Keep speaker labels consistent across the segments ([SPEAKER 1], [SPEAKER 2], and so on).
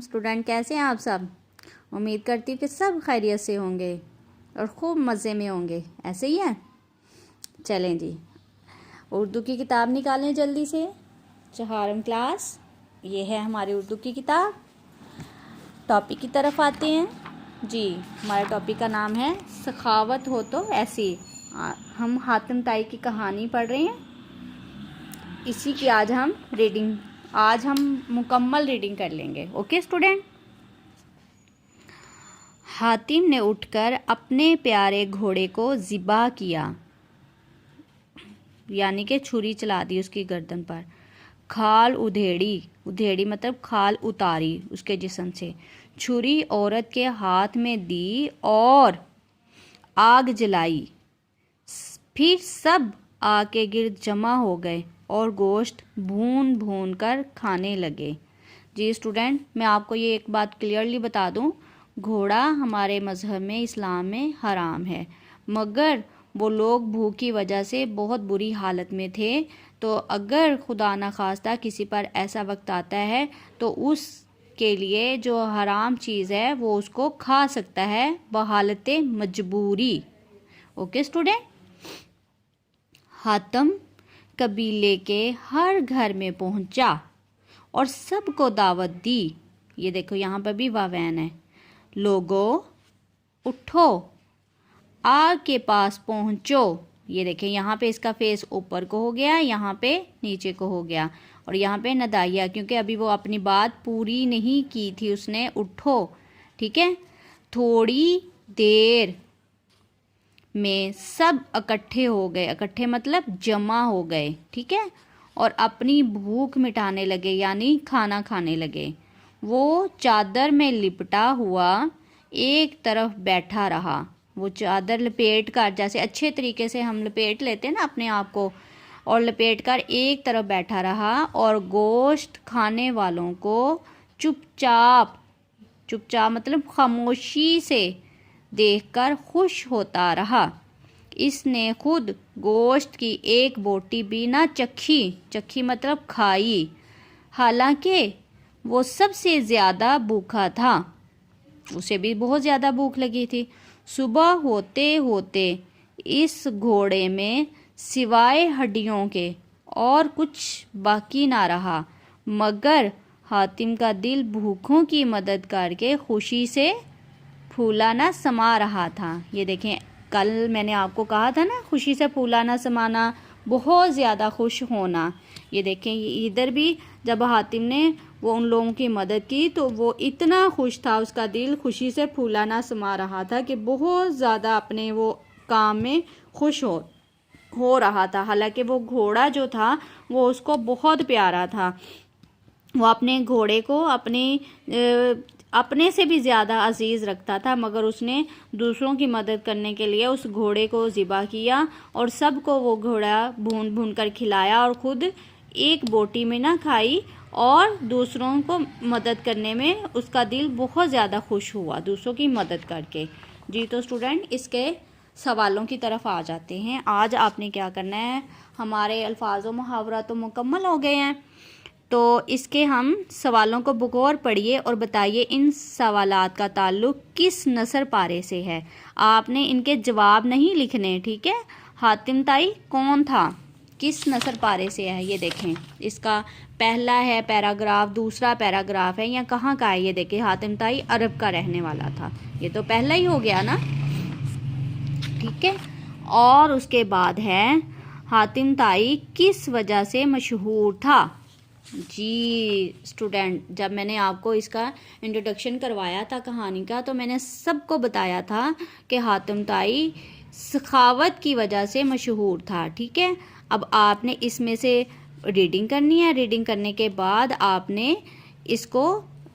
[SPEAKER 1] Student, कैसे हैं आप सब। उम्मीद करती हूँ कि सब खैरियत से होंगे और खूब मज़े में होंगे। ऐसे ही है। चलें जी, उर्दू की किताब निकालें जल्दी से। चहारम क्लास, ये है हमारी उर्दू की किताब। टॉपिक की तरफ आते हैं जी। हमारे टॉपिक का नाम है सखावत हो तो ऐसी। हम हातिम ताई की कहानी पढ़ रहे हैं। इसी की आज हम मुकम्मल रीडिंग कर लेंगे। Okay student. हातिम ने उठकर अपने प्यारे घोड़े को ज़िबा किया, यानी कि छुरी चला दी उसकी गर्दन पर। खाल उधेड़ी मतलब खाल उतारी उसके जिस्म से। छुरी औरत के हाथ में दी और आग जलाई। फिर सब आग के गिर्द जमा हो गए और गोश्त भून भून कर खाने लगे। जी स्टूडेंट, मैं आपको ये एक बात क्लियरली बता दूं, घोड़ा हमारे मज़हब में, इस्लाम में हराम है, मगर वो लोग भूख की वजह से बहुत बुरी हालत में थे। तो अगर खुदा न खास्ता किसी पर ऐसा वक्त आता है तो उसके लिए जो हराम चीज़ है वो उसको खा सकता है बहालत मजबूरी। Okay student. हातिम कबीले के हर घर में पहुंचा और सबको दावत दी। ये देखो यहाँ पर भी वावैन है। लोगों उठो, आग के पास पहुंचो। ये देखें, यहाँ पे इसका फेस ऊपर को हो गया, यहाँ पे नीचे को हो गया, और यहाँ पे नदाइया, क्योंकि अभी वो अपनी बात पूरी नहीं की थी उसने। उठो, ठीक है। थोड़ी देर में सब इकट्ठे हो गए, इकट्ठे मतलब जमा हो गए, ठीक है, और अपनी भूख मिटाने लगे, यानी खाना खाने लगे। वो चादर में लिपटा हुआ एक तरफ बैठा रहा। वो चादर लपेट कर, जैसे अच्छे तरीके से हम लपेट लेते हैं ना अपने आप को, और लपेट कर एक तरफ बैठा रहा और गोश्त खाने वालों को चुपचाप मतलब खामोशी से देखकर खुश होता रहा। इसने खुद गोश्त की एक बोटी भी ना चखी मतलब खाई, हालांकि वो सबसे ज़्यादा भूखा था, उसे भी बहुत ज़्यादा भूख लगी थी। सुबह होते होते इस घोड़े में सिवाय हड्डियों के और कुछ बाकी ना रहा, मगर हातिम का दिल भूखों की मदद करके खुशी से फूला ना समा रहा था। ये देखें, कल मैंने आपको कहा था ना, खुशी से फूला ना समाना, बहुत ज़्यादा खुश होना। ये देखें, इधर भी जब हातिम ने वो उन लोगों की मदद की तो वो इतना खुश था, उसका दिल खुशी से फूला ना समा रहा था कि बहुत ज़्यादा अपने वो काम में खुश हो रहा था। हालांकि वो घोड़ा जो था वो उसको बहुत प्यारा था। वो अपने घोड़े को अपने से भी ज़्यादा अजीज़ रखता था, मगर उसने दूसरों की मदद करने के लिए उस घोड़े को ज़िबा किया और सबको वो घोड़ा भून भून कर खिलाया और ख़ुद एक बोटी में ना खाई, और दूसरों को मदद करने में उसका दिल बहुत ज़्यादा खुश हुआ, दूसरों की मदद करके। जी तो स्टूडेंट, इसके सवालों की तरफ आ जाते हैं। आज आपने क्या करना है, हमारे अल्फाज व मुहावरा तो मुकम्मल हो गए हैं, तो इसके हम सवालों को बगौर पढ़िए और बताइए इन सवालात का ताल्लुक़ किस नसर पारे से है। आपने इनके जवाब नहीं लिखने, ठीक है। हातिम ताई कौन था, किस नसर पारे से है, ये देखें। इसका पहला है पैराग्राफ, दूसरा पैराग्राफ है, या कहाँ का है, ये देखें। हातिम ताई अरब का रहने वाला था, ये तो पहला ही हो गया ना, ठीक है। और उसके बाद है हातिम ताई किस वजह से मशहूर था। जी स्टूडेंट, जब मैंने आपको इसका इंट्रोडक्शन करवाया था कहानी का, तो मैंने सबको बताया था कि हातिम ताई सखावत की वजह से मशहूर था, ठीक है। अब आपने इसमें से रीडिंग करनी है। रीडिंग करने के बाद आपने इसको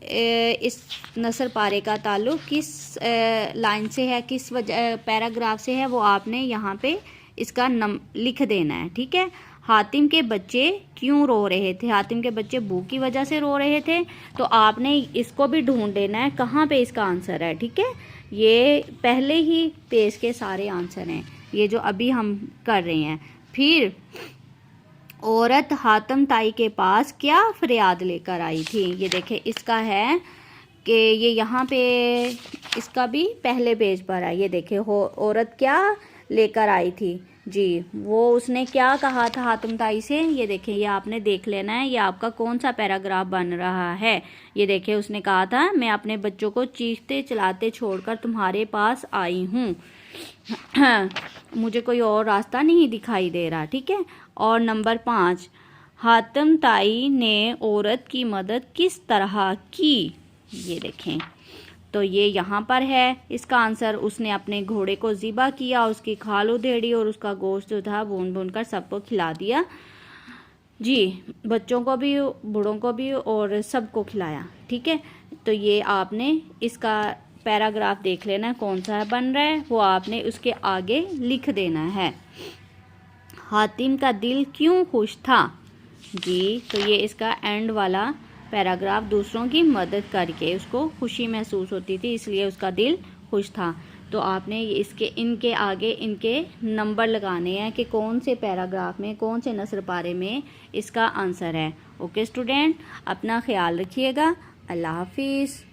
[SPEAKER 1] इस नसर पारे का ताल्लुक़ किस लाइन से है, किस वजह पैराग्राफ से है, वो आपने यहाँ पे इसका लिख देना है, ठीक है। हातिम के बच्चे क्यों रो रहे थे, हातिम के बच्चे भूख की वजह से रो रहे थे, तो आपने इसको भी ढूंढ लेना है कहाँ पे इसका आंसर है, ठीक है। ये पहले ही पेज के सारे आंसर हैं, ये जो अभी हम कर रहे हैं। फिर औरत हातिम ताई के पास क्या फरियाद लेकर आई थी, ये देखें। इसका है कि ये यहाँ पे इसका भी पहले पेज पर है। ये देखिए, औरत क्या लेकर आई थी जी, वो उसने क्या कहा था हातिम ताई से। ये देखिए, ये आपने देख लेना है, ये आपका कौन सा पैराग्राफ बन रहा है। ये देखिए, उसने कहा था मैं अपने बच्चों को चीखते चलाते छोड़कर तुम्हारे पास आई हूँ मुझे कोई और रास्ता नहीं दिखाई दे रहा। ठीक है। और नंबर 5, हातिम ताई ने औरत की मदद किस तरह की। ये देखें, तो ये यहाँ पर है इसका आंसर। उसने अपने घोड़े को ज़िबा किया, उसकी खाल उधेड़ी और उसका गोश्त जो था भून भून कर सबको खिला दिया जी, बच्चों को भी, बूढ़ों को भी, और सबको खिलाया। ठीक है। तो ये आपने इसका पैराग्राफ देख लेना है कौन सा बन रहा है, वो आपने उसके आगे लिख देना है। हातिम का दिल क्यों खुश था जी, तो ये इसका एंड वाला पैराग्राफ, दूसरों की मदद करके उसको खुशी महसूस होती थी, इसलिए उसका दिल खुश था। तो आपने इसके इनके आगे इनके नंबर लगाने हैं कि कौन से पैराग्राफ में, कौन से नसर पारे में इसका आंसर है। ओके स्टूडेंट, अपना ख्याल रखिएगा। अल्लाह हाफिज़।